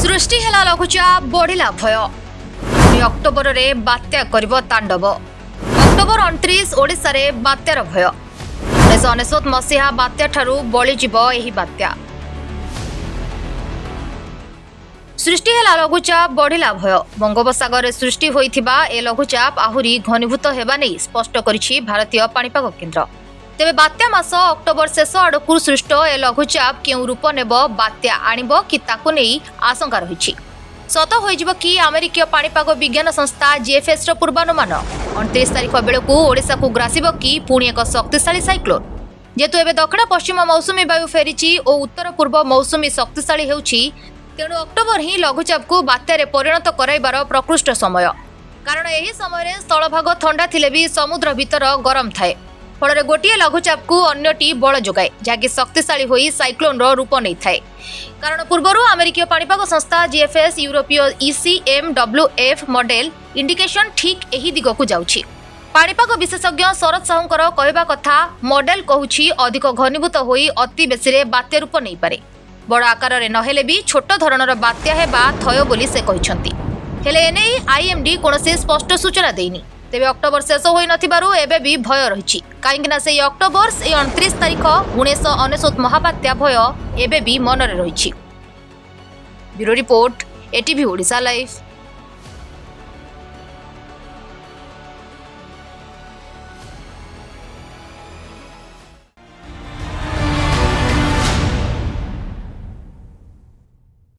सृष्टि हेला लघुचाप बढ़िला भय पुणी अक्टोबर रे बात्या करिबो तांडव। अक्टोबर 29 ओडिशा रे बात्यार भय। 1999 मसीहा बात्या ठारू बळी जीव एही बात्या। सृष्टि हेला लघुचाप बढ़िला भय। बंगोपसागर रे सृष्टि होइथिबा ए लघुचाप आहुरी घनीभूत हेबा नै स्पष्ट करिछि भारतीय पाणीपाग केन्द्र। तेबे बात्या मास अक्टोबर शेष आड़कू सृष्ट ए लघुचाप केउ रूप नेब बात्या आणिब कि ताकू नेई आशंका रहिछि। सत होइजिब कि अमेरिकीय पाणीपाग विज्ञान संस्था जीएफएस रो पूर्वानुमान 29 तारिख बेलकू ओडिशा को ग्रासिब कि पुणी एक शक्तिशाली साइक्लोन। जेतु एबे दक्षिण पश्चिम मौसुमी वायु फेरिछि और उत्तर पूर्व मौसुमी शक्तिशाली हेउछि, तेणु अक्टोबर ही लघुचाप को बात्यारे परिणत कराइबार प्रकृष्ट समय। कारण एही समय स्थलभाग ठंडा थिले भी समुद्र भीतर गरम थाए। फल गोटे लघुचाप को अन्यटी बल जोगाए जहाँकि शक्तिशाली होई साइक्लोन रो रूप नहीं थाए। कारण पूर्वर अमेरिकीय पाणीपाग संस्था जीएफएस यूरोपीय ECMWF मॉडल इंडिकेशन ठीक एही दिग को जाउछि। पाणीपाग विशेषज्ञ शरद साहूंकर कहवा कथा मॉडल कहूछि अधिक घनीभूत होई अति बेसी रे बात्या रूप नहीं पारे। बड़ आकार रे नहेले भी छोट धरणर बात्या हेबा थय बोली से कहिसंती। हेले एने आईएमडी कोनोसी स्पष्ट सूचना देइनी। तेबे अक्टोबर शेष होई नथिबारु एबे भी भय रहिछि। काहेकि से अक्टोबर 29 तारिख 1999 महाबात्या भय एबे भी मनरे रहिछि। Bureau report ETV Odisha live.